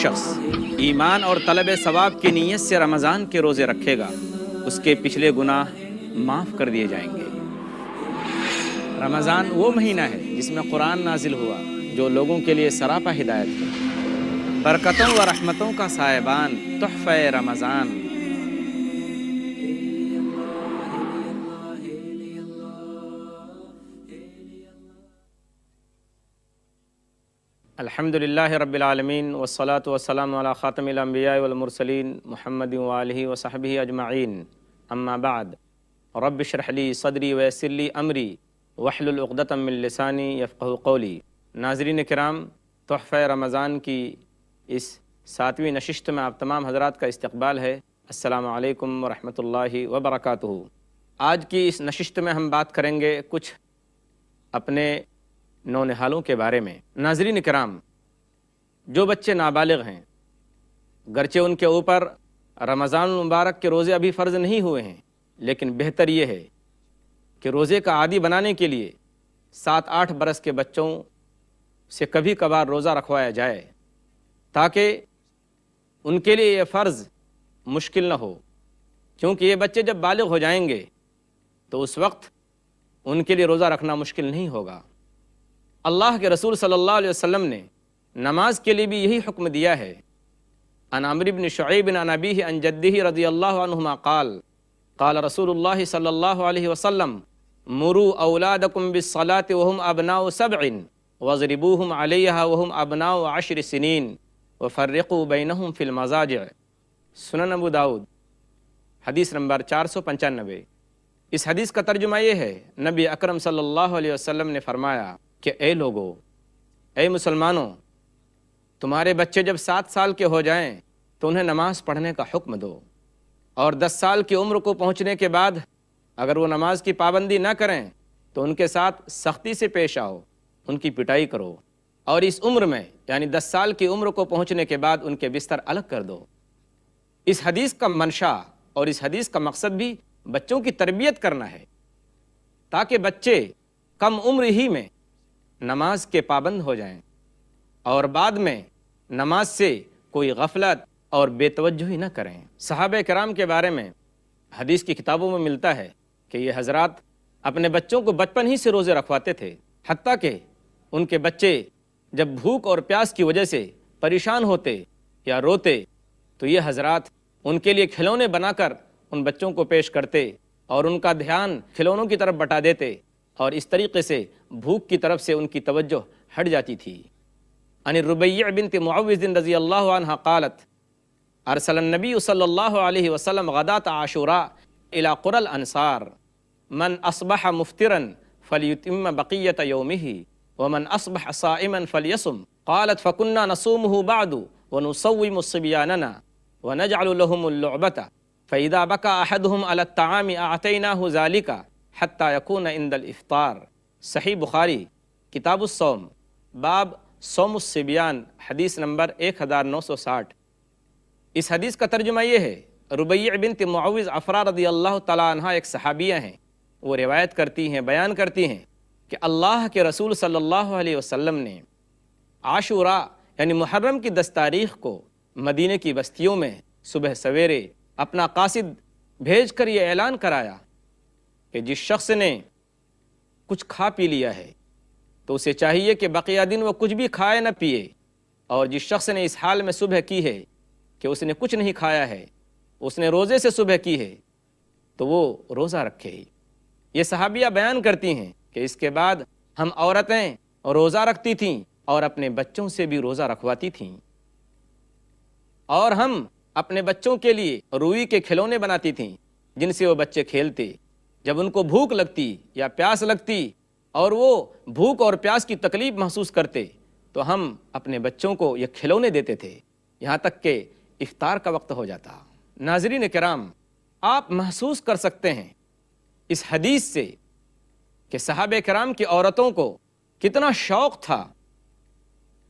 شخص ایمان اور طلب ثواب کی نیت سے رمضان کے روزے رکھے گا، اس کے پچھلے گناہ معاف کر دیے جائیں گے۔ رمضان وہ مہینہ ہے جس میں قرآن نازل ہوا، جو لوگوں کے لیے سراپا ہدایت ہے، برکتوں و رحمتوں کا سائبان، تحفہ رمضان۔ الحمد للہ رب العالمین والصلاة والسلام علی خاتم الانبیاء والمرسلین محمد وآلہ وصحبہ اجمعین، اما بعد، رب اشرح لی صدری ویسر لی امری واحلل عقدۃ من لسانی یفقہوا قولی۔ ناظرین کرام، تحفہ رمضان کی اس 7ویں نشست میں آپ تمام حضرات کا استقبال ہے۔ السلام علیکم ورحمۃ اللہ وبرکاتہ۔ آج کی اس نشست میں ہم بات کریں گے کچھ اپنے نونہالوں کے بارے میں۔ ناظرین کرام، جو بچے نابالغ ہیں، گرچہ ان کے اوپر رمضان المبارک کے روزے ابھی فرض نہیں ہوئے ہیں، لیکن بہتر یہ ہے کہ روزے کا عادی بنانے کے لیے 7-8 برس کے بچوں سے کبھی کبھار روزہ رکھوایا جائے، تاکہ ان کے لیے یہ فرض مشکل نہ ہو، کیونکہ یہ بچے جب بالغ ہو جائیں گے تو اس وقت ان کے لیے روزہ رکھنا مشکل نہیں ہوگا۔ اللہ کے رسول صلی اللہ علیہ وسلم نے نماز کے لیے بھی یہی حکم دیا ہے۔ عن عمرو بن شعیب عن ابیہ عن جدہ رضی اللہ عنہما قال قال رسول اللہ صلی اللہ علیہ وسلم مروا اولادکم بالصلاة وهم ابناء 7 واضربوهم علیہا وهم ابناء 10 سنین وفرقوا بینہم فی المضاجع۔ سنن ابو داؤد، حدیث نمبر 495۔ اس حدیث کا ترجمہ یہ ہے، نبی اکرم صلی اللہ علیہ وسلم نے فرمایا کہ اے لوگو، اے مسلمانوں، تمہارے بچے جب 7 سال کے ہو جائیں تو انہیں نماز پڑھنے کا حکم دو، اور 10 سال کی عمر کو پہنچنے کے بعد اگر وہ نماز کی پابندی نہ کریں تو ان کے ساتھ سختی سے پیش آؤ، ان کی پٹائی کرو، اور اس عمر میں یعنی 10 سال کی عمر کو پہنچنے کے بعد ان کے بستر الگ کر دو۔ اس حدیث کا منشا اور اس حدیث کا مقصد بھی بچوں کی تربیت کرنا ہے، تاکہ بچے کم عمر ہی میں نماز کے پابند ہو جائیں اور بعد میں نماز سے کوئی غفلت اور بے توجہی نہ کریں۔ صحابہ کرام کے بارے میں حدیث کی کتابوں میں ملتا ہے کہ یہ حضرات اپنے بچوں کو بچپن ہی سے روزے رکھواتے تھے، حتیٰ کہ ان کے بچے جب بھوک اور پیاس کی وجہ سے پریشان ہوتے یا روتے تو یہ حضرات ان کے لیے کھلونے بنا کر ان بچوں کو پیش کرتے اور ان کا دھیان کھلونوں کی طرف بٹا دیتے، اور اس طریقے سے بھوک کی طرف سے ان کی توجہ ہٹ جاتی تھی۔ عن الربیع بنت معوذ رضی اللہ عنہ قالت ارسل النبی صلی اللہ علیہ وسلم غداۃ عاشوراء الى قرى الانصار من اصبح مفطرا فلیتم بقیۃ یومہ ومن اصبح صائما فلیصم قالت فكنا نصومه بعد ونصوم صبیاننا ونجعل لهم اللعبة فإذا بكى أحدهم على الطعام أعطيناه ذلك حتى يكون عند الافطار۔ صحیح بخاری کتاب الصوم، باب صوم الصبیان، حدیث نمبر 1960۔ اس حدیث کا ترجمہ یہ ہے، ربیع بنت معوذ عفراء رضی اللہ تعالیٰ عنہ ایک صحابیہ ہیں، وہ روایت کرتی ہیں، بیان کرتی ہیں کہ اللہ کے رسول صلی اللہ علیہ وسلم نے عاشوراء یعنی محرم کی 10 تاریخ کو مدینے کی بستیوں میں صبح سویرے اپنا قاصد بھیج کر یہ اعلان کرایا کہ جس شخص نے کچھ کھا پی لیا ہے تو اسے چاہیے کہ بقیہ دن وہ کچھ بھی کھائے نہ پیے، اور جس شخص نے اس حال میں صبح کی ہے کہ اس نے کچھ نہیں کھایا ہے، اس نے روزے سے صبح کی ہے، تو وہ روزہ رکھے ہی۔ یہ صحابیہ بیان کرتی ہیں کہ اس کے بعد ہم عورتیں روزہ رکھتی تھیں اور اپنے بچوں سے بھی روزہ رکھواتی تھیں، اور ہم اپنے بچوں کے لیے روئی کے کھلونے بناتی تھیں جن سے وہ بچے کھیلتے۔ جب ان کو بھوک لگتی یا پیاس لگتی اور وہ بھوک اور پیاس کی تکلیف محسوس کرتے تو ہم اپنے بچوں کو یہ کھلونے دیتے تھے، یہاں تک کہ افطار کا وقت ہو جاتا۔ ناظرین کرام، آپ محسوس کر سکتے ہیں اس حدیث سے کہ صحابہ کرام کی عورتوں کو کتنا شوق تھا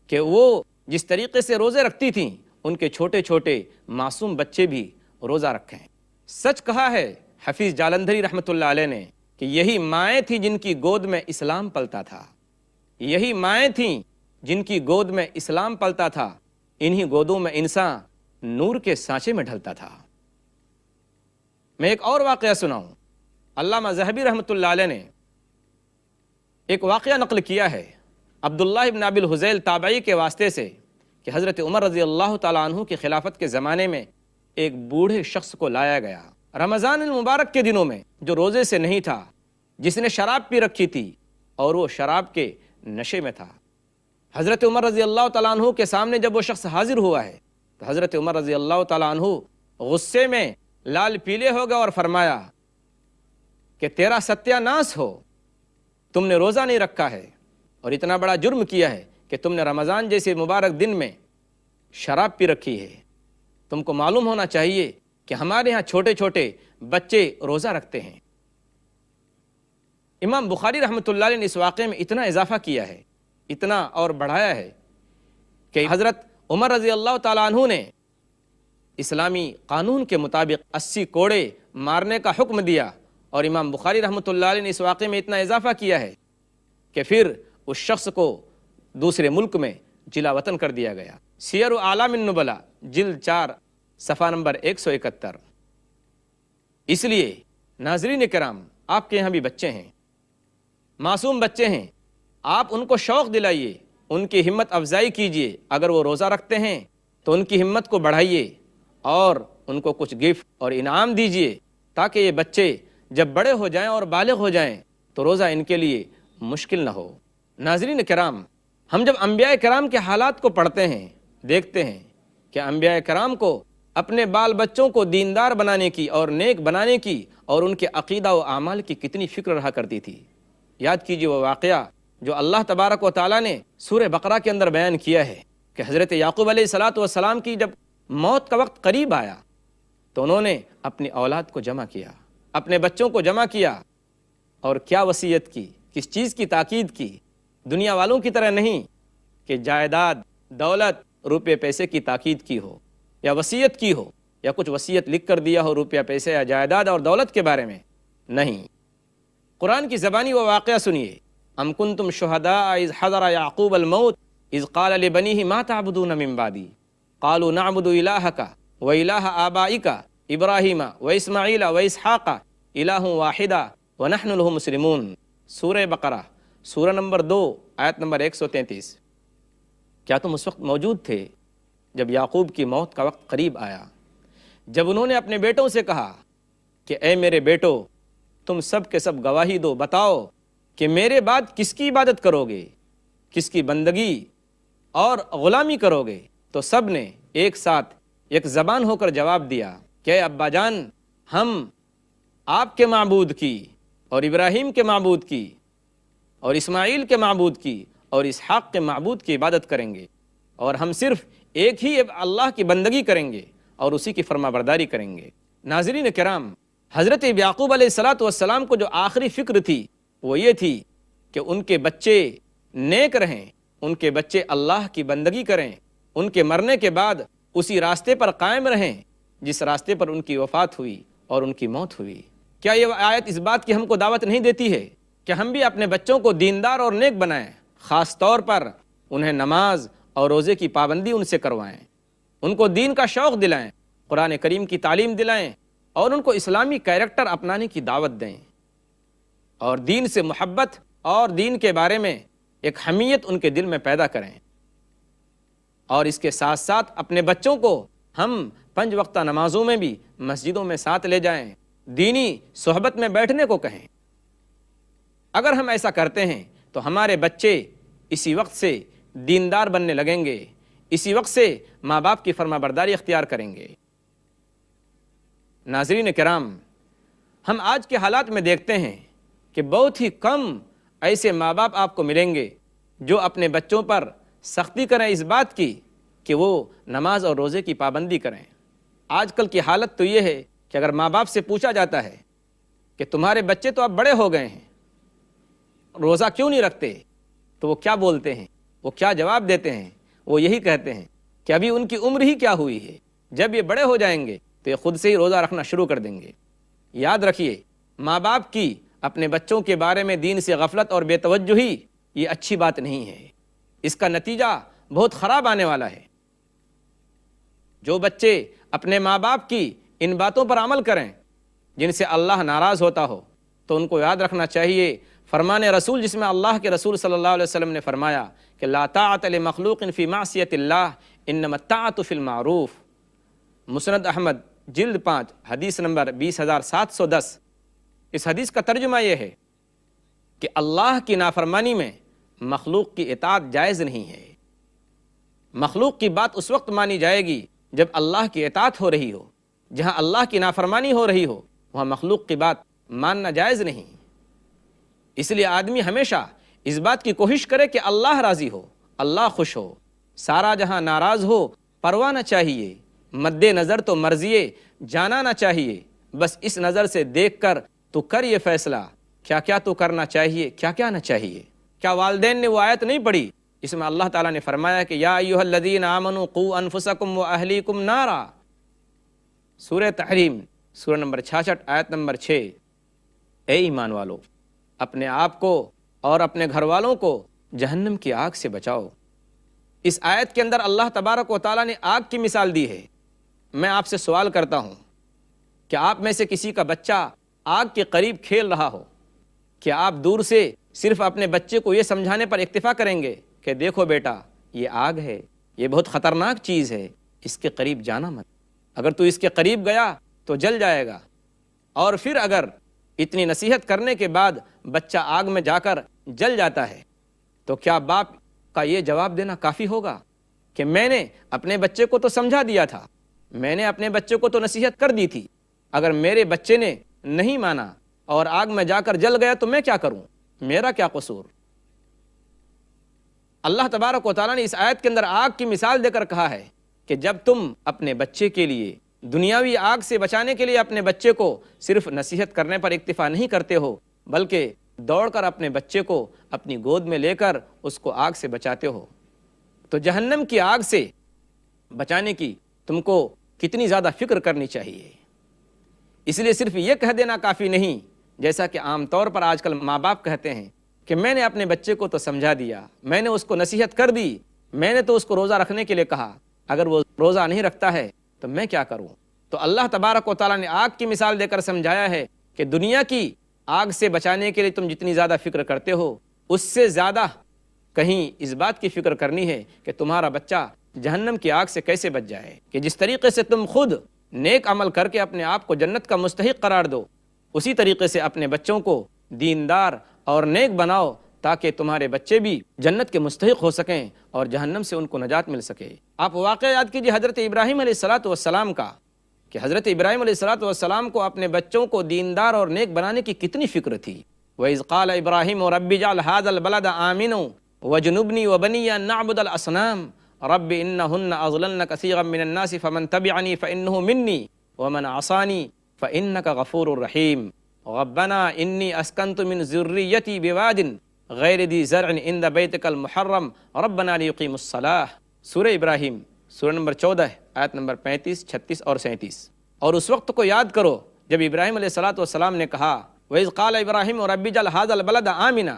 کہ وہ جس طریقے سے روزے رکھتی تھیں ان کے چھوٹے چھوٹے معصوم بچے بھی روزہ رکھیں۔ سچ کہا ہے حفیظ جالندھری رحمۃ اللہ علیہ نے کہ یہی مائیں تھیں جن کی گود میں اسلام پلتا تھا، یہی مائیں تھیں جن کی گود میں اسلام پلتا تھا، انہی گودوں میں انسان نور کے سانچے میں ڈھلتا تھا۔ میں ایک اور واقعہ سناؤں۔ علامہ ذہبی رحمۃ اللہ علیہ نے ایک واقعہ نقل کیا ہے عبداللہ ابن ابی الحذیل تابعی کے واسطے سے کہ حضرت عمر رضی اللہ تعالیٰ عنہ کی خلافت کے زمانے میں ایک بوڑھے شخص کو لایا گیا رمضان المبارک کے دنوں میں، جو روزے سے نہیں تھا، جس نے شراب پی رکھی تھی اور وہ شراب کے نشے میں تھا۔ حضرت عمر رضی اللہ تعالیٰ عنہ کے سامنے جب وہ شخص حاضر ہوا ہے تو حضرت عمر رضی اللہ تعالیٰ عنہ غصے میں لال پیلے ہو گئے اور فرمایا کہ تیرا ستیہ ناس ہو، تم نے روزہ نہیں رکھا ہے اور اتنا بڑا جرم کیا ہے کہ تم نے رمضان جیسے مبارک دن میں شراب پی رکھی ہے۔ تم کو معلوم ہونا چاہیے کہ ہمارے ہاں چھوٹے چھوٹے بچے روزہ رکھتے ہیں۔ امام بخاری رحمۃ اللہ علیہ نے اس واقعے میں اتنا اضافہ کیا ہے، اتنا اور بڑھایا ہے کہ حضرت عمر رضی اللہ تعالیٰ عنہ نے اسلامی قانون کے مطابق 80 کوڑے مارنے کا حکم دیا، اور امام بخاری رحمۃ اللہ علیہ نے اس واقعے میں اتنا اضافہ کیا ہے کہ پھر اس شخص کو دوسرے ملک میں جلا وطن کر دیا گیا۔ سیر اعلام النبلاء جلد 4 صفحہ نمبر 171۔ اس لیے ناظرین کرام، آپ کے یہاں بھی بچے ہیں، معصوم بچے ہیں، آپ ان کو شوق دلائیے، ان کی ہمت افزائی کیجیے۔ اگر وہ روزہ رکھتے ہیں تو ان کی ہمت کو بڑھائیے اور ان کو کچھ گفٹ اور انعام دیجیے، تاکہ یہ بچے جب بڑے ہو جائیں اور بالغ ہو جائیں تو روزہ ان کے لیے مشکل نہ ہو۔ ناظرین کرام، ہم جب انبیاء کرام کے حالات کو پڑھتے ہیں، دیکھتے ہیں کہ انبیاء کرام کو اپنے بال بچوں کو دیندار بنانے کی اور نیک بنانے کی اور ان کے عقیدہ و اعمال کی کتنی فکر رہا کرتی تھی۔ یاد کیجیے وہ واقعہ جو اللہ تبارک و تعالیٰ نے سورہ بقرہ کے اندر بیان کیا ہے کہ حضرت یعقوب علیہ السلام کی جب موت کا وقت قریب آیا تو انہوں نے اپنی اولاد کو جمع کیا، اپنے بچوں کو جمع کیا، اور کیا وصیت کی، کس چیز کی تاکید کی؟ دنیا والوں کی طرح نہیں کہ جائیداد، دولت، روپے پیسے کی تاکید کی ہو یا وصیت کی ہو یا کچھ وصیت لکھ کر دیا ہو روپیہ پیسے یا جائیداد اور دولت کے بارے میں، نہیں۔ قرآن کی زبانی وہ واقعہ سنیے۔ ام کنتم شہداء اذ حضر یعقوب الموت اذ قال لبنیہ ما تعبدون من بعدی قالوا نعبد الہک و الہ آبائک ابراہیم و اسماعیل و اسحاق الہ واحدا ونحن له مسلمون۔ سورہ بقرہ سورہ نمبر 2 آیت نمبر 133۔ کیا تم اس وقت موجود تھے جب یعقوب کی موت کا وقت قریب آیا، جب انہوں نے اپنے بیٹوں سے کہا کہ اے میرے بیٹو، تم سب کے سب گواہی دو، بتاؤ کہ میرے بعد کس کی عبادت کرو گے، کس کی بندگی اور غلامی کرو گے؟ تو سب نے ایک ساتھ ایک زبان ہو کر جواب دیا کہ اے ابا جان، ہم آپ کے معبود کی اور ابراہیم کے معبود کی اور اسماعیل کے معبود کی اور اسحاق کے معبود کی عبادت کریں گے، اور ہم صرف ایک ہی اللہ کی بندگی کریں گے اور اسی کی فرما برداری کریں گے۔ ناظرین کرام، حضرت یعقوب علیہ السلام کو جو آخری فکر تھی وہ یہ تھی کہ ان کے بچے نیک رہیں، ان کے بچے اللہ کی بندگی کریں، ان کے مرنے کے بعد اسی راستے پر قائم رہیں جس راستے پر ان کی وفات ہوئی اور ان کی موت ہوئی۔ کیا یہ آیت اس بات کی ہم کو دعوت نہیں دیتی ہے کہ ہم بھی اپنے بچوں کو دیندار اور نیک بنائیں، خاص طور پر انہیں نماز اور روزے کی پابندی ان سے کروائیں، ان کو دین کا شوق دلائیں، قرآن کریم کی تعلیم دلائیں اور ان کو اسلامی کیریکٹر اپنانے کی دعوت دیں، اور دین سے محبت اور دین کے بارے میں ایک حمیت ان کے دل میں پیدا کریں، اور اس کے ساتھ ساتھ اپنے بچوں کو ہم 5 وقتہ نمازوں میں بھی مسجدوں میں ساتھ لے جائیں، دینی صحبت میں بیٹھنے کو کہیں۔ اگر ہم ایسا کرتے ہیں تو ہمارے بچے اسی وقت سے دیندار بننے لگیں گے، اسی وقت سے ماں باپ کی فرما برداری اختیار کریں گے۔ ناظرین کرام، ہم آج کے حالات میں دیکھتے ہیں کہ بہت ہی کم ایسے ماں باپ آپ کو ملیں گے جو اپنے بچوں پر سختی کریں اس بات کی کہ وہ نماز اور روزے کی پابندی کریں۔ آج کل کی حالت تو یہ ہے کہ اگر ماں باپ سے پوچھا جاتا ہے کہ تمہارے بچے تو اب بڑے ہو گئے ہیں، روزہ کیوں نہیں رکھتے، تو وہ کیا بولتے ہیں، وہ کیا جواب دیتے ہیں؟ وہ یہی کہتے ہیں کہ ابھی ان کی عمر ہی کیا ہوئی ہے، جب یہ بڑے ہو جائیں گے تو یہ خود سے ہی روزہ رکھنا شروع کر دیں گے۔ یاد رکھیے، ماں باپ کی اپنے بچوں کے بارے میں دین سے غفلت اور بے توجہی یہ اچھی بات نہیں ہے، اس کا نتیجہ بہت خراب آنے والا ہے۔ جو بچے اپنے ماں باپ کی ان باتوں پر عمل کریں جن سے اللہ ناراض ہوتا ہو تو ان کو یاد رکھنا چاہیے فرمان رسول جس میں اللہ کے رسول صلی اللہ علیہ وسلم نے فرمایا کہ لا طاعت لمخلوق فی معصیت اللہ انما الطاعۃ فی المعروف، مسند احمد جلد 5 حدیث نمبر 20710۔ اس حدیث کا ترجمہ یہ ہے کہ اللہ کی نافرمانی میں مخلوق کی اطاعت جائز نہیں ہے۔ مخلوق کی بات اس وقت مانی جائے گی جب اللہ کی اطاعت ہو رہی ہو، جہاں اللہ کی نافرمانی ہو رہی ہو وہاں مخلوق کی بات ماننا جائز نہیں۔ اس لیے آدمی ہمیشہ اس بات کی کوشش کرے کہ اللہ راضی ہو، اللہ خوش ہو، سارا جہاں ناراض ہو، پرواہ نہ چاہیے، مد نظر تو مرضیے جانا نہ چاہیے، بس اس نظر سے دیکھ کر تو کر یہ فیصلہ کیا کیا تو کرنا چاہیے، کیا کیا نہ چاہیے۔ کیا والدین نے وہ آیت نہیں پڑھی جس میں اللہ تعالیٰ نے فرمایا کہ یا ایھا الذین آمنوا قوا انفسکم واہلیکم نارا، سورہ تحریم سورہ نمبر 66 آیت نمبر 6۔ اے ایمان والو، اپنے آپ کو اور اپنے گھر والوں کو جہنم کی آگ سے بچاؤ۔ اس آیت کے اندر اللہ تبارک و تعالیٰ نے آگ کی مثال دی ہے۔ میں آپ سے سوال کرتا ہوں کہ آپ میں سے کسی کا بچہ آگ کے قریب کھیل رہا ہو، کیا آپ دور سے صرف اپنے بچے کو یہ سمجھانے پر اکتفا کریں گے کہ دیکھو بیٹا یہ آگ ہے، یہ بہت خطرناک چیز ہے، اس کے قریب جانا مت، اگر تو اس کے قریب گیا تو جل جائے گا؟ اور پھر اگر اتنی نصیحت کرنے کے بعد بچہ آگ میں جا کر جل جاتا ہے تو کیا باپ کا یہ جواب دینا کافی ہوگا کہ میں نے اپنے بچے کو تو سمجھا دیا تھا، میں نے اپنے بچے کو تو نصیحت کر دی تھی، اگر میرے بچے نے نہیں مانا اور آگ میں جا کر جل گیا تو میں کیا کروں، میرا کیا قصور؟ اللہ تبارک و تعالیٰ نے اس آیت کے اندر آگ کی مثال دے کر کہا ہے کہ جب تم اپنے بچے کے لیے دنیاوی آگ سے بچانے کے لیے اپنے بچے کو صرف نصیحت کرنے پر اکتفا نہیں کرتے ہو بلکہ دوڑ کر اپنے بچے کو اپنی گود میں لے کر اس کو آگ سے بچاتے ہو تو جہنم کی آگ سے بچانے کی تم کو کتنی زیادہ فکر کرنی چاہیے۔ اس لیے صرف یہ کہہ دینا کافی نہیں، جیسا کہ عام طور پر آج کل ماں باپ کہتے ہیں کہ میں نے اپنے بچے کو تو سمجھا دیا، میں نے اس کو نصیحت کر دی، میں نے تو اس کو روزہ رکھنے کے لیے کہا، اگر وہ روزہ نہیں رکھتا ہے تو میں کیا کروں؟ تو اللہ تبارک و تعالیٰ نے آگ کی مثال دے کر سمجھایا ہے کہ دنیا کی آگ سے بچانے کے لیے تم جتنی زیادہ فکر کرتے ہو اس سے زیادہ کہیں اس بات کی فکر کرنی ہے کہ تمہارا بچہ جہنم کی آگ سے کیسے بچ جائے، کہ جس طریقے سے تم خود نیک عمل کر کے اپنے آپ کو جنت کا مستحق قرار دو، اسی طریقے سے اپنے بچوں کو دیندار اور نیک بناؤ تاکہ تمہارے بچے بھی جنت کے مستحق ہو سکیں اور جہنم سے ان کو نجات مل سکے۔ آپ واقعہ یاد کیجئے حضرت ابراہیم علیہ السلام کا، کہ حضرت ابراہیم علیہ السلام کو اپنے بچوں کو دیندار اور نیک بنانے کی کتنی فکر تھی۔ وَإِذْ قَالَ إِبْرَاهِيمُ رَبِّ اجْعَلْ هَٰذَا الْبَلَدَ آمِنًا وَاجْنُبْنِي وَبَنِيَّ أَن نَّعْبُدَ الْأَصْنَامَ رَبِّ إِنَّهُنَّ أَضْلَلْنَ كَثِيرًا مِّنَ النَّاسِ فَمَن تَبِعَنِي فَإِنَّهُ مِنِّي وَمَنْ عَصَانِي فَإِنَّكَ غَفُورٌ رَّحِيمٌ رَبَّنَا إِنِّي أَسْكَنتُ مِن ذُرِّيَّتِي بِوَادٍ غَيْرِ ذِي زَرْعٍ عِندَ بَيْتِكَ الْمُحَرَّمِ رَبَّنَا لِيُقِيمُوا الصَّلَاةَ، سورہ ابراہیم سورہ نمبر 14 آیت نمبر 35، 36 اور 37۔ اور اس وقت کو یاد کرو جب ابراہیم علیہ السلام نے کہا وَإِذْ قَالَ إِبْرَاهِيمُ رَبِّ اجْعَلْ هَٰذَا الْبَلَدَ آمِنًا،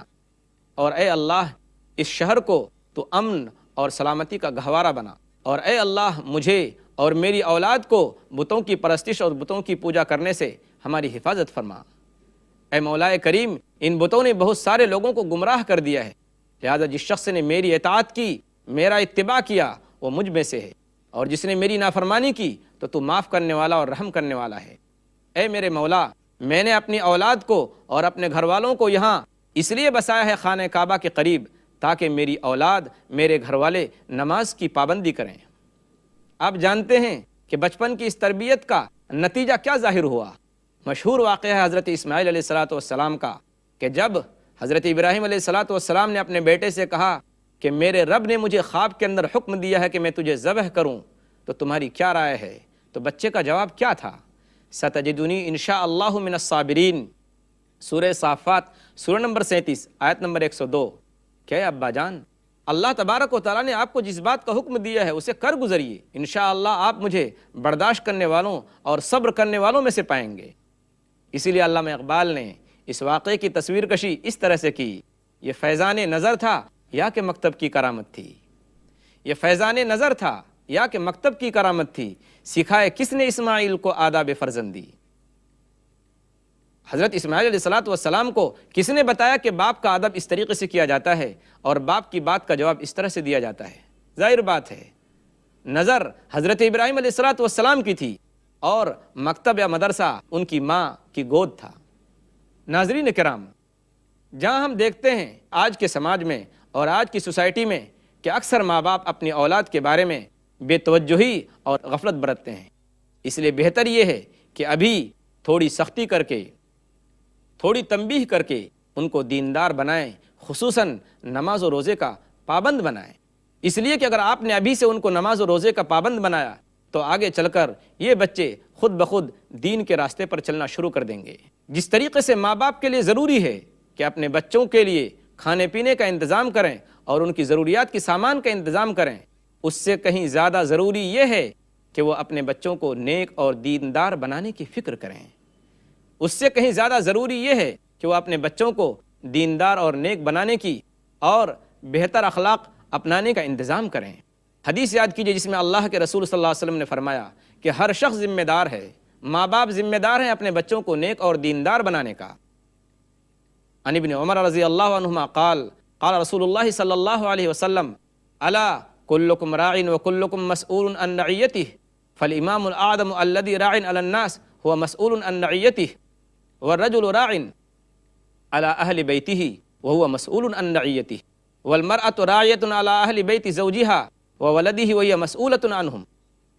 اور اے اللہ اس شہر کو تو امن اور سلامتی کا گہوارہ بنا، اور اے اللہ مجھے اور میری اولاد کو بتوں کی پرستش اور بتوں کی پوجا کرنے سے ہماری حفاظت فرما۔ اے مولا کریم، ان بتوں نے بہت سارے لوگوں کو گمراہ کر دیا ہے، لہذا جس شخص نے میری اطاعت کی، میرا اتباع کیا، وہ مجھ میں سے ہے، اور جس نے میری نافرمانی کی تو معاف کرنے والا اور رحم کرنے والا ہے۔ اے میرے مولا، میں نے اپنی اولاد کو اور اپنے گھر والوں کو یہاں اس لیے بسایا ہے خانہ کعبہ کے قریب تاکہ میری اولاد، میرے گھر والے نماز کی پابندی کریں۔ آپ جانتے ہیں کہ بچپن کی اس تربیت کا نتیجہ کیا ظاہر ہوا؟ مشہور واقعہ ہے حضرت اسماعیل علیہ السلام کا، کہ جب حضرت ابراہیم علیہ السلام نے اپنے بیٹے سے کہا کہ میرے رب نے مجھے خواب کے اندر حکم دیا ہے کہ میں تجھے ذبح کروں تو تمہاری کیا رائے ہے؟ تو بچے کا جواب کیا تھا؟ ستجدنی انشاء اللہ من الصابرین، سورہ صافات سورہ نمبر 37 آیت نمبر 102۔ کہ ابا جان، اللہ تبارک و تعالیٰ نے آپ کو جس بات کا حکم دیا ہے اسے کر گزریے، انشاءاللہ آپ مجھے برداشت کرنے والوں اور صبر کرنے والوں میں سے پائیں گے۔ اسی لیے علامہ اقبال نے اس واقعے کی تصویر کشی اس طرح سے کی، یہ فیضان نظر تھا یا کہ مکتب کی کرامت تھی؟ یہ فیضان نظر تھا یا کہ مکتب کی کرامت تھی؟ سکھائے کس نے اسماعیل کو آداب فرزندی؟ حضرت اسماعیل علیہ الصلوۃ والسلام کو کس نے بتایا کہ باپ کا ادب اس طریقے سے کیا جاتا ہے اور باپ کی بات کا جواب اس طرح سے دیا جاتا ہے؟ ظاہر بات ہے نظر حضرت ابراہیم علیہ الصلوۃ والسلام کی تھی اور مکتب یا مدرسہ ان کی ماں کی گود تھا۔ ناظرین کرام، جہاں ہم دیکھتے ہیں آج کے سماج میں اور آج کی سوسائٹی میں کہ اکثر ماں باپ اپنی اولاد کے بارے میں بے توجہی اور غفلت برتتے ہیں، اس لیے بہتر یہ ہے کہ ابھی تھوڑی سختی کر کے، تھوڑی تنبیہ کر کے ان کو دیندار بنائیں، خصوصاً نماز و روزے کا پابند بنائیں۔ اس لیے کہ اگر آپ نے ابھی سے ان کو نماز و روزے کا پابند بنایا تو آگے چل کر یہ بچے خود بخود دین کے راستے پر چلنا شروع کر دیں گے۔ جس طریقے سے ماں باپ کے لیے ضروری ہے کہ اپنے بچوں کے لیے کھانے پینے کا انتظام کریں اور ان کی ضروریات کی سامان کا انتظام کریں، اس سے کہیں زیادہ ضروری یہ ہے کہ وہ اپنے بچوں کو نیک اور دیندار بنانے کی فکر کریں۔ اس سے کہیں زیادہ ضروری یہ ہے کہ وہ اپنے بچوں کو دیندار اور نیک بنانے کی اور بہتر اخلاق اپنانے کا انتظام کریں۔ حدیث یاد کیجئے جس میں اللہ کے رسول صلی اللہ علیہ وسلم نے فرمایا کہ ہر شخص ذمہ دار ہے، ماں باپ ذمہ دار ہیں اپنے بچوں کو نیک اور دیندار بنانے کا۔ عن ابن عمر رضی اللہ عنہما قال قال رسول اللہ صلی اللہ علیہ وسلم الا کلکم راع وکلکم مسئول عن رعیتہ فالامام الاعظم الذی راع علی الناس هو مسئول عن رعیتہ والرجل راع على اہل بیتہ وهو مسئول عن رعیتہ والمرأة راعیۃ على اہل بیت زوجها وولدہ وهي مسئولة عنهم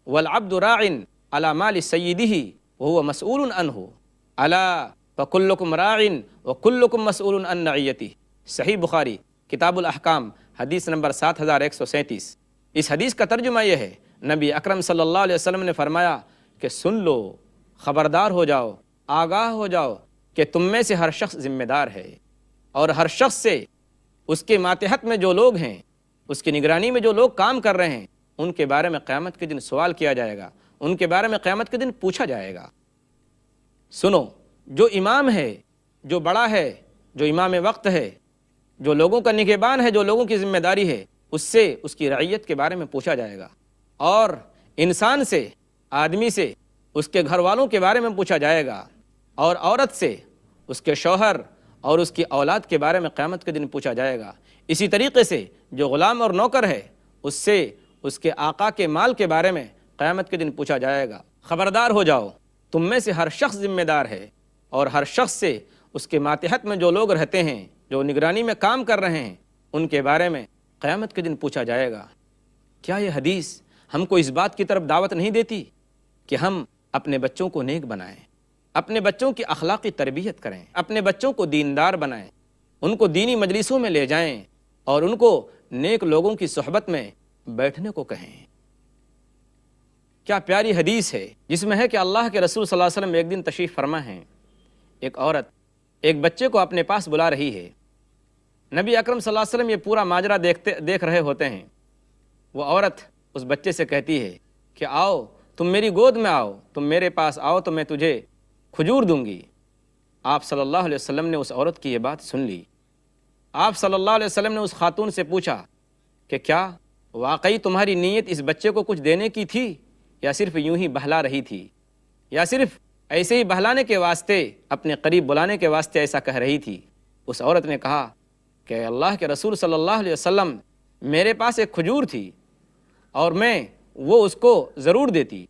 والعبد راع على مال سیدہ وهو مسئول عنہ الا فکلکم راع وکلکم مسئول عن رعیتہ۔ صحیح بخاری کتاب الاحکام حدیث نمبر 7137۔ اس حدیث کا ترجمہ یہ ہے، نبی اکرم صلی اللہ علیہ وسلم نے فرمایا کہ سن لو، خبردار ہو جاؤ، آگاہ ہو جاؤ کہ تم میں سے ہر شخص ذمہ دار ہے، اور ہر شخص سے اس کے ماتحت میں جو لوگ ہیں، اس کی نگرانی میں جو لوگ کام کر رہے ہیں، ان کے بارے میں قیامت کے دن سوال کیا جائے گا، ان کے بارے میں قیامت کے دن پوچھا جائے گا۔ سنو، جو امام ہے، جو بڑا ہے، جو امام وقت ہے، جو لوگوں کا نگہبان ہے، جو لوگوں کی ذمہ داری ہے، اس سے اس کی رعیت کے بارے میں پوچھا جائے گا، اور انسان سے، آدمی سے اس کے گھر والوں کے بارے میں پوچھا جائے گا، اور عورت سے اس کے شوہر اور اس کی اولاد کے بارے میں قیامت کے دن پوچھا جائے گا۔ اسی طریقے سے جو غلام اور نوکر ہے، اس سے اس کے آقا کے مال کے بارے میں قیامت کے دن پوچھا جائے گا۔ خبردار ہو جاؤ، تم میں سے ہر شخص ذمہ دار ہے، اور ہر شخص سے اس کے ماتحت میں جو لوگ رہتے ہیں، جو نگرانی میں کام کر رہے ہیں، ان کے بارے میں قیامت کے دن پوچھا جائے گا۔ کیا یہ حدیث ہم کو اس بات کی طرف دعوت نہیں دیتی کہ ہم اپنے بچوں کو نیک بنائیں، اپنے بچوں کی اخلاقی تربیت کریں، اپنے بچوں کو دیندار بنائیں، ان کو دینی مجلسوں میں لے جائیں اور ان کو نیک لوگوں کی صحبت میں بیٹھنے کو کہیں؟ کیا پیاری حدیث ہے جس میں ہے کہ اللہ کے رسول صلی اللہ علیہ وسلم ایک دن تشریف فرما ہیں، ایک عورت ایک بچے کو اپنے پاس بلا رہی ہے۔ نبی اکرم صلی اللہ علیہ وسلم یہ پورا ماجرا دیکھ رہے ہوتے ہیں۔ وہ عورت اس بچے سے کہتی ہے کہ آؤ، تم میری گود میں آؤ، تم میرے پاس آؤ تو میں تجھے کھجور دوں گی۔ آپ صلی اللہ علیہ وسلم نے اس عورت کی یہ بات سن لی۔ آپ صلی اللہ علیہ وسلم نے اس خاتون سے پوچھا کہ کیا واقعی تمہاری نیت اس بچے کو کچھ دینے کی تھی، یا صرف یوں ہی بہلا رہی تھی، یا صرف ایسے ہی بہلانے کے واسطے، اپنے قریب بلانے کے واسطے ایسا کہہ رہی تھی؟ اس عورت نے کہا کہ اللہ کے رسول صلی اللہ علیہ وسلم، میرے پاس ایک کھجور تھی اور میں وہ اس کو ضرور دیتی۔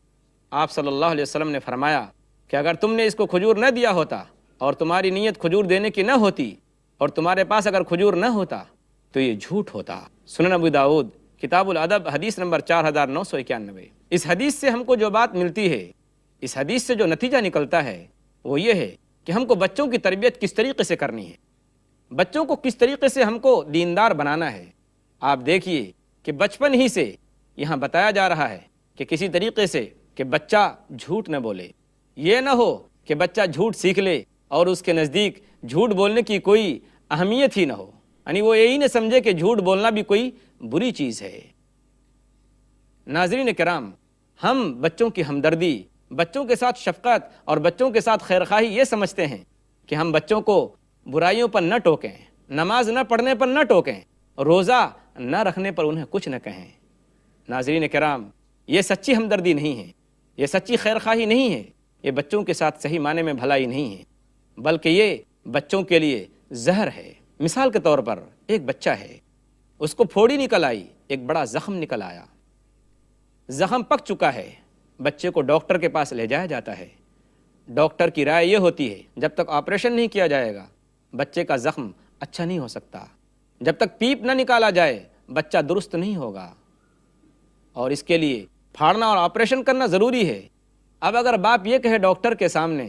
آپ صلی اللہ علیہ وسلم نے فرمایا کہ اگر تم نے اس کو کھجور نہ دیا ہوتا اور تمہاری نیت کھجور دینے کی نہ ہوتی اور تمہارے پاس اگر کھجور نہ ہوتا تو یہ جھوٹ ہوتا۔ سنن ابو داؤد کتاب الادب حدیث نمبر 4991۔ اس حدیث سے ہم کو جو بات ملتی ہے، اس حدیث سے جو نتیجہ نکلتا ہے وہ یہ ہے کہ ہم کو بچوں کی تربیت کس طریقے سے کرنی ہے، بچوں کو کس طریقے سے ہم کو دیندار بنانا ہے۔ آپ دیکھیے کہ بچپن ہی سے یہاں بتایا جا رہا ہے کہ کسی طریقے سے کہ بچہ جھوٹ نہ بولے، یہ نہ ہو کہ بچہ جھوٹ سیکھ لے اور اس کے نزدیک جھوٹ بولنے کی کوئی اہمیت ہی نہ ہو، یعنی وہ یہی نہ سمجھے کہ جھوٹ بولنا بھی کوئی بری چیز ہے۔ ناظرین کرام، ہم بچوں کی ہمدردی، بچوں کے ساتھ شفقت اور بچوں کے ساتھ خیرخواہی یہ سمجھتے ہیں کہ ہم بچوں کو برائیوں پر نہ ٹوکیں، نماز نہ پڑھنے پر نہ ٹوکیں، روزہ نہ رکھنے پر انہیں کچھ نہ کہیں۔ ناظرین کرام، یہ سچی ہمدردی نہیں ہے، یہ سچی خیر خواہی نہیں ہے، یہ بچوں کے ساتھ صحیح معنی میں بھلائی نہیں ہے، بلکہ یہ بچوں کے لیے زہر ہے۔ مثال کے طور پر ایک بچہ ہے، اس کو پھوڑی نکل آئی، ایک بڑا زخم نکل آیا، زخم پک چکا ہے، بچے کو ڈاکٹر کے پاس لے جایا جاتا ہے۔ ڈاکٹر کی رائے یہ ہوتی ہے جب تک آپریشن نہیں کیا جائے گا بچے کا زخم اچھا نہیں ہو سکتا، جب تک پیپ نہ نکالا جائے بچہ درست نہیں ہوگا، اور اس کے لیے پھاڑنا اور آپریشن کرنا ضروری ہے۔ اب اگر باپ یہ کہے ڈاکٹر کے سامنے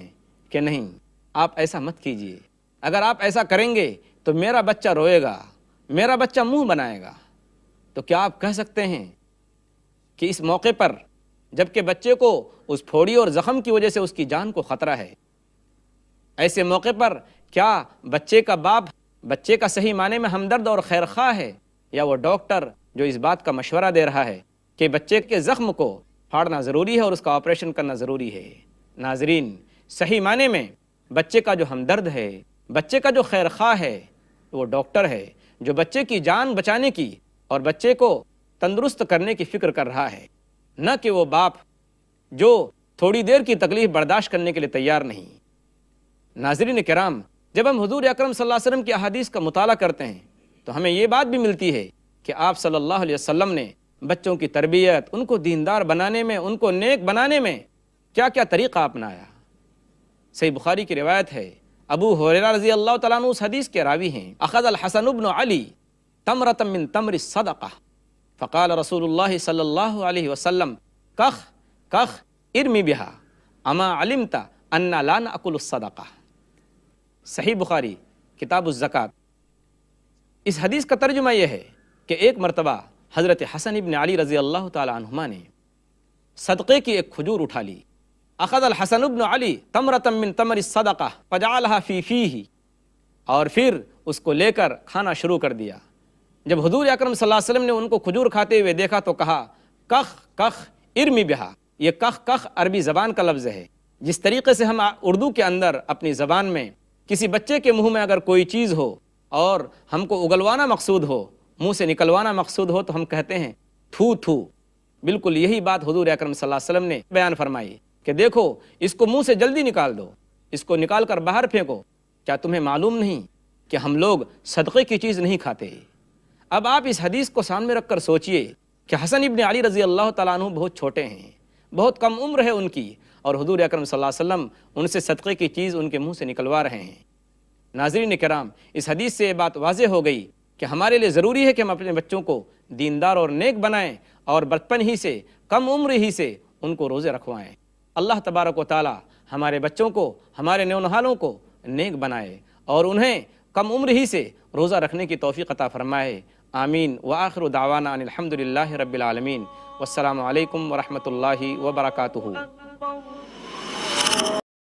کہ نہیں آپ ایسا مت کیجئے، اگر آپ ایسا کریں گے تو میرا بچہ روئے گا، میرا بچہ منہ بنائے گا، تو کیا آپ کہہ سکتے ہیں کہ اس موقع پر جبکہ بچے کو اس پھوڑی اور زخم کی وجہ سے اس کی جان کو خطرہ ہے، ایسے موقع پر کیا بچے کا باپ بچے کا صحیح معنی میں ہمدرد اور خیر خواہ ہے، یا وہ ڈاکٹر جو اس بات کا مشورہ دے رہا ہے کہ بچے کے زخم کو پھاڑنا ضروری ہے اور اس کا آپریشن کرنا ضروری ہے؟ ناظرین، صحیح معنی میں بچے کا جو ہمدرد ہے، بچے کا جو خیر خواہ ہے، وہ ڈاکٹر ہے جو بچے کی جان بچانے کی اور بچے کو تندرست کرنے کی فکر کر رہا ہے، نہ کہ وہ باپ جو تھوڑی دیر کی تکلیف برداشت کرنے کے لیے تیار نہیں۔ ناظرین کرام، جب ہم حضور اکرم صلی اللہ علیہ وسلم کی احادیث کا مطالعہ کرتے ہیں تو ہمیں یہ بات بھی ملتی ہے کہ آپ صلی اللہ علیہ وسلم نے بچوں کی تربیت، ان کو دیندار بنانے میں، ان کو نیک بنانے میں کیا کیا طریقہ اپنایا۔ صحیح بخاری کی روایت ہے، ابو ہریرہ رضی اللہ تعالیٰ عنہ اس حدیث کے راوی ہیں، اخذ الحسن بن علی تمرۃ من تمر الصدقہ فقال رسول اللہ صلی اللہ علیہ وسلم کخ کخ ارمی بہا اما علمت انا لا ناکل الصدقہ۔ صحیح بخاری کتاب الزکوٰۃ۔ اس حدیث کا ترجمہ یہ ہے کہ ایک مرتبہ حضرت حسن ابن علی رضی اللہ تعالی عنہما نے صدقے کی ایک کھجور اٹھا لی، اخذ الحسن ابن علی تمرۃ من تمر الصدقہ فجعلها فی فیہ، اور پھر اس کو لے کر کھانا شروع کر دیا۔ جب حضور اکرم صلی اللہ علیہ وسلم نے ان کو کھجور کھاتے ہوئے دیکھا تو کہا کخ کخ ارمی بہا۔ یہ کخ کخ عربی زبان کا لفظ ہے۔ جس طریقے سے ہم اردو کے اندر اپنی زبان میں کسی بچے کے منہ میں اگر کوئی چیز ہو اور ہم کو اگلوانا مقصود ہو، منہ سے نکلوانا مقصود ہو، تو ہم کہتے ہیں تھو تھو۔ بالکل یہی بات حضور اکرم صلی اللہ علیہ وسلم نے بیان فرمائی کہ دیکھو اس کو منہ سے جلدی نکال دو، اس کو نکال کر باہر پھینکو۔ کیا تمہیں معلوم نہیں کہ ہم لوگ صدقے کی چیز نہیں کھاتے؟ اب آپ اس حدیث کو سامنے رکھ کر سوچئے کہ حسن ابن علی رضی اللہ تعالیٰ عنہ بہت چھوٹے ہیں، بہت کم عمر ہے ان کی، اور حضور اکرم صلی اللہ علیہ وسلم ان سے صدقے کی چیز ان کے منہ سے نکلوا رہے ہیں۔ ناظرین کرام، اس حدیث سے یہ بات واضح ہو گئی کہ ہمارے لیے ضروری ہے کہ ہم اپنے بچوں کو دیندار اور نیک بنائیں اور بچپن ہی سے، کم عمر ہی سے ان کو روزے رکھوائیں۔ اللہ تبارک و تعالی ہمارے بچوں کو، ہمارے نونہالوں کو نیک بنائے اور انہیں کم عمر ہی سے روزہ رکھنے کی توفیق عطا فرمائے۔ آمین۔ وآخر دعوانا ان الحمد للہ رب العالمین، والسلام علیکم ورحمۃ اللہ وبرکاتہ۔